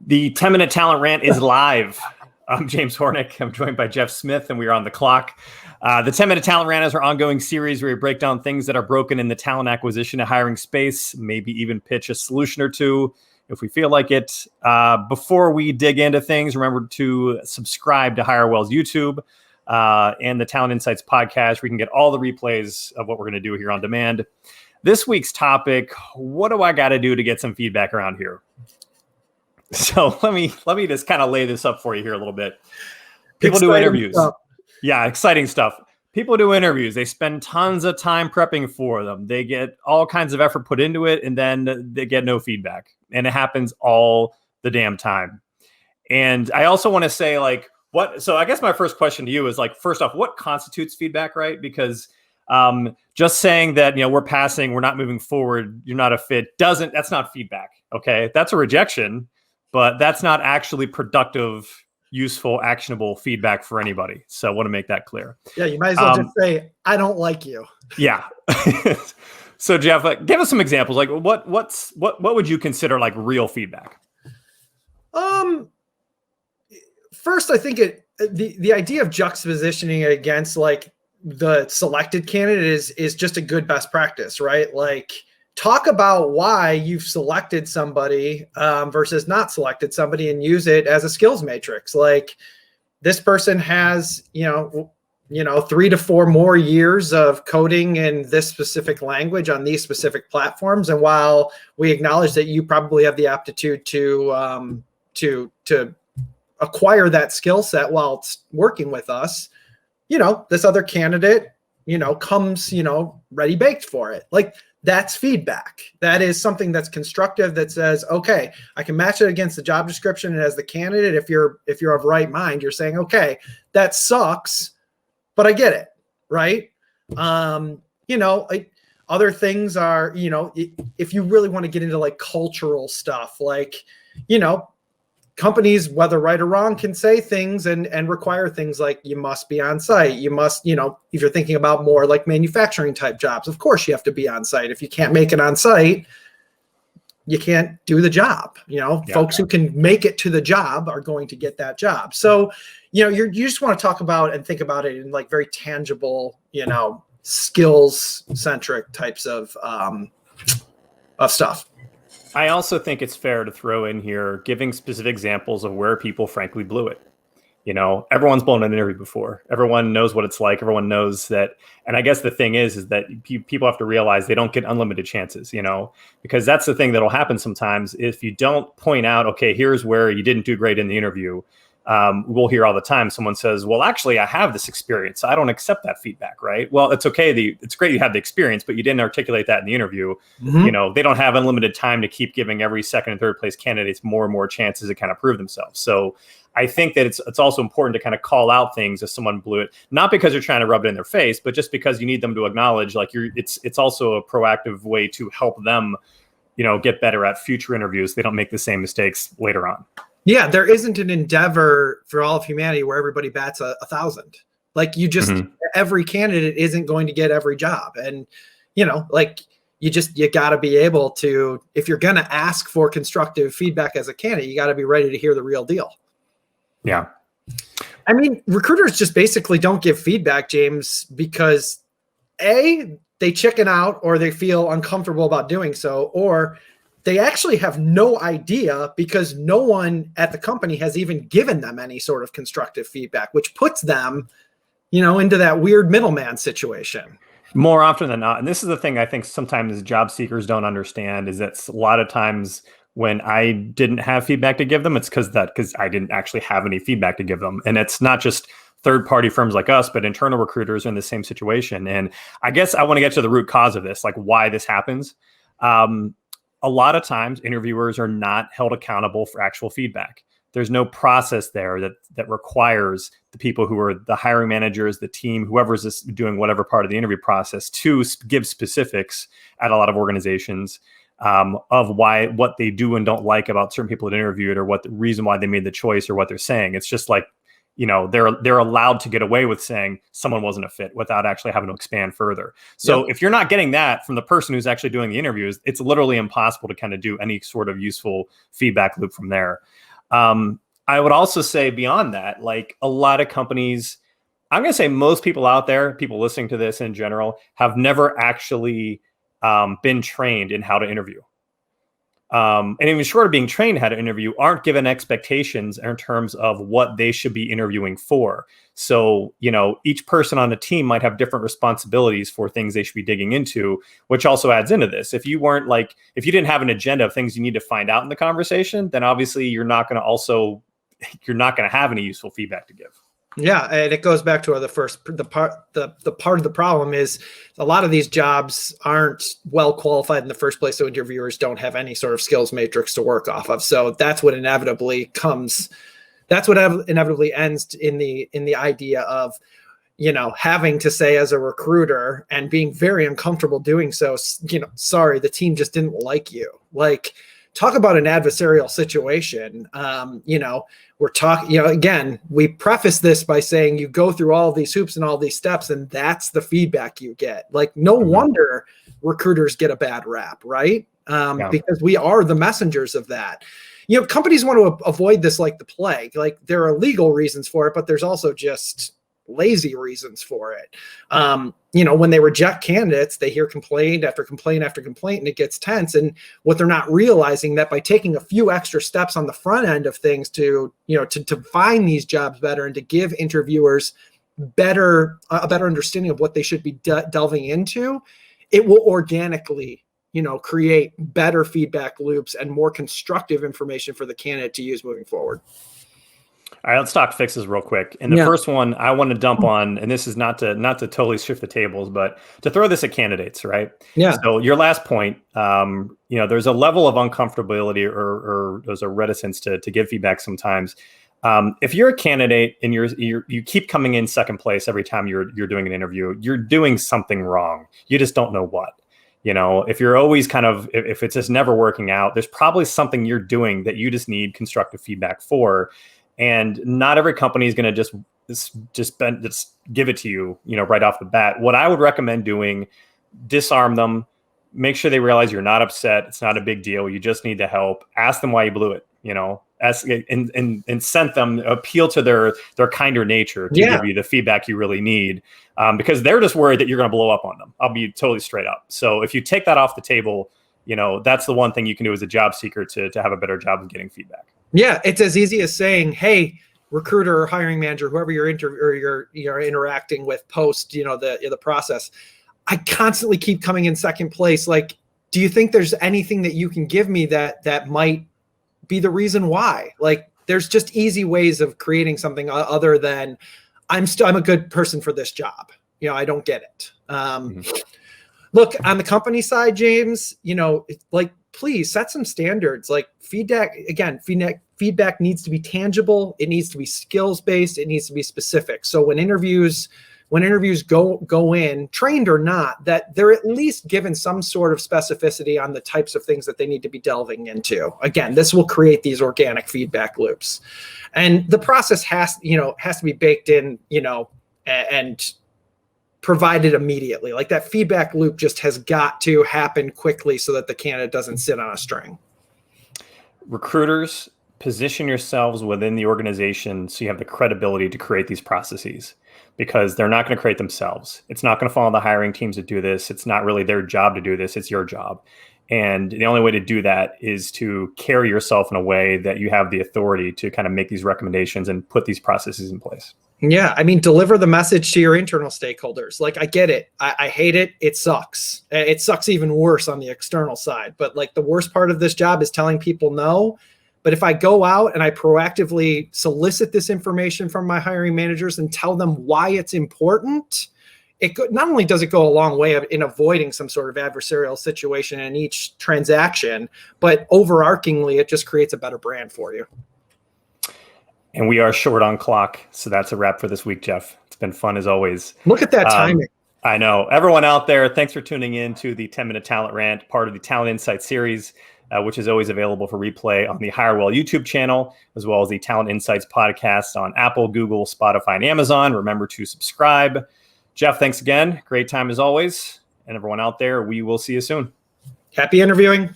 The 10-minute talent rant is live. I'm James Hornick. I'm joined by Jeff Smith, and we are on the clock. The 10-minute talent rant is our ongoing series where we break down things that are broken in the talent acquisition and hiring space, maybe even pitch a solution or two if we feel like it. Before we dig into things, remember to subscribe to HireWell's YouTube and the Talent Insights podcast, where you can get all the replays of what we're going to do here on demand. This week's topic: what do I got to do to get some feedback around here? So let me just kind of lay this up for you here a little bit. People do interviews. Yeah, exciting stuff. People do interviews. They spend tons of time prepping for them. They get all kinds of effort put into it, and then they get no feedback. And it happens all the damn time. And I also want to say, so I guess my first question to you is, first off, what constitutes feedback, right? Because just saying that, we're passing, we're not moving forward, you're not a fit, that's not feedback. Okay. That's a rejection, but that's not actually productive, useful, actionable feedback for anybody. So I want to make that clear. Yeah, you might as well just say, I don't like you. Yeah. So Jeff, give us some examples. What would you consider real feedback? First, I think the idea of juxtapositioning against the selected candidate is just a good best practice, right? Talk about why you've selected somebody versus not selected somebody, and use it as a skills matrix. This person has, 3 to 4 more years of coding in this specific language on these specific platforms. And while we acknowledge that you probably have the aptitude to acquire that skill set while working with us, this other candidate, comes, ready baked for it. That's feedback. That is something that's constructive, that says, okay, I can match it against the job description. And as the candidate, if you're of right mind, you're saying, okay, that sucks, but I get it. Right. Other things are, if you really want to get into cultural stuff, companies, whether right or wrong, can say things and require things like you must be on site. You must, if you're thinking about more manufacturing type jobs, of course you have to be on site. If you can't make it on site, you can't do the job. Folks who can make it to the job are going to get that job. So, you just want to talk about and think about it in very tangible, skills centric types of stuff. I also think it's fair to throw in here giving specific examples of where people frankly blew it. Everyone's blown an interview before. Everyone knows what it's like. Everyone knows that. And I guess the thing is that people have to realize they don't get unlimited chances, because that's the thing that'll happen sometimes. If you don't point out, okay, here's where you didn't do great in the interview. We'll hear all the time. Someone says, well, actually, I have this experience. I don't accept that feedback, right? Well, it's okay. It's great you have the experience, but you didn't articulate that in the interview. Mm-hmm. They don't have unlimited time to keep giving every second and third place candidates more and more chances to kind of prove themselves. So I think that it's also important to kind of call out things if someone blew it, not because you're trying to rub it in their face, but just because you need them to acknowledge it's also a proactive way to help them, get better at future interviews. They don't make the same mistakes later on. Yeah, there isn't an endeavor for all of humanity where everybody bats 1,000. Every candidate isn't going to get every job. And, you got to be able to, if you're going to ask for constructive feedback as a candidate, you got to be ready to hear the real deal. Yeah. I mean, recruiters just basically don't give feedback, James, because they chicken out, or they feel uncomfortable about doing so, or they actually have no idea because no one at the company has even given them any sort of constructive feedback, which puts them, into that weird middleman situation. More often than not. And this is the thing I think sometimes job seekers don't understand, is that a lot of times when I didn't have feedback to give them, it's because I didn't actually have any feedback to give them. And it's not just third-party firms like us, but internal recruiters are in the same situation. And I guess I want to get to the root cause of this, why this happens. A lot of times interviewers are not held accountable for actual feedback. There's no process there that requires the people who are the hiring managers, the team, whoever's doing whatever part of the interview process, to give specifics at a lot of organizations of what they do and don't like about certain people that interviewed, or what the reason why they made the choice, or what they're saying. It's just they're allowed to get away with saying someone wasn't a fit without actually having to expand further. So if you're not getting that from the person who's actually doing the interviews, it's literally impossible to kind of do any sort of useful feedback loop from there. I would also say beyond that, like a lot of companies, I'm going to say most people out there, people listening to this in general, have never actually been trained in how to interview. And even short of being trained how to interview, aren't given expectations in terms of what they should be interviewing for. So, each person on the team might have different responsibilities for things they should be digging into, which also adds into this. If you didn't have an agenda of things you need to find out in the conversation, then obviously you're not going to have any useful feedback to give. Yeah, and it goes back to the part of the problem is a lot of these jobs aren't well qualified in the first place, so interviewers don't have any sort of skills matrix to work off of. So that's what inevitably ends in the idea of having to say as a recruiter and being very uncomfortable doing so, sorry, the team just didn't like you. Like, talk about an adversarial situation. We're talking, again, we preface this by saying you go through all of these hoops and all these steps, and that's the feedback you get. Like, no wonder recruiters get a bad rap, right? Because we are the messengers of that. Companies want to avoid this like the plague. Like, there are legal reasons for it, but there's also just lazy reasons for it. When they reject candidates, they hear complaint after complaint after complaint, and it gets tense. And what they're not realizing that by taking a few extra steps on the front end of things to find these jobs better and to give interviewers a better understanding of what they should be delving into, it will organically create better feedback loops and more constructive information for the candidate to use moving forward. All right, let's talk fixes real quick. And the first one I want to dump on, and this is not to totally shift the tables, but to throw this at candidates, right? Yeah. So your last point, there's a level of uncomfortability or there's a reticence to give feedback sometimes. If you're a candidate and you keep coming in second place every time you're doing an interview, you're doing something wrong. You just don't know what. If you're always if it's just never working out, there's probably something you're doing that you just need constructive feedback for. And not every company is going to just give it to you, right off the bat. What I would recommend doing, disarm them, make sure they realize you're not upset. It's not a big deal. You just need to help. Ask them why you blew it, ask and send them, appeal to their kinder nature to give you the feedback you really need, because they're just worried that you're going to blow up on them. I'll be totally straight up. So if you take that off the table, that's the one thing you can do as a job seeker to have a better job of getting feedback. Yeah, it's as easy as saying, "Hey, recruiter or hiring manager, whoever you're interacting with post, the process. I constantly keep coming in second place. Like, do you think there's anything that you can give me that might be the reason why?" Like, there's just easy ways of creating something other than I'm a good person for this job. I don't get it. Look, on the company side, James, please set some standards. Like, feedback needs to be tangible. It needs to be skills based. It needs to be specific. So when interviews go in, trained or not, that they're at least given some sort of specificity on the types of things that they need to be delving into. Again, this will create these organic feedback loops, and the process has to be baked in, and provided immediately. Like, that feedback loop just has got to happen quickly so that the candidate doesn't sit on a string. Recruiters, position yourselves within the organization so you have the credibility to create these processes, because they're not going to create themselves. It's not going to fall on the hiring teams to do this. It's not really their job to do this. It's your job. And the only way to do that is to carry yourself in a way that you have the authority to kind of make these recommendations and put these processes in place. Yeah, deliver the message to your internal stakeholders. Like, I get it. I hate it. It sucks. It sucks even worse on the external side. But like, the worst part of this job is telling people no. But if I go out and I proactively solicit this information from my hiring managers and tell them why it's important, not only does it go a long way in avoiding some sort of adversarial situation in each transaction, but overarchingly, it just creates a better brand for you. And we are short on clock. So that's a wrap for this week, Jeff. It's been fun as always. Look at that timing. I know. Everyone out there, thanks for tuning in to the 10-Minute Talent Rant, part of the Talent Insight series, which is always available for replay on the HireWell YouTube channel, as well as the Talent Insights podcast on Apple, Google, Spotify, and Amazon. Remember to subscribe. Jeff, thanks again. Great time as always. And everyone out there, we will see you soon. Happy interviewing.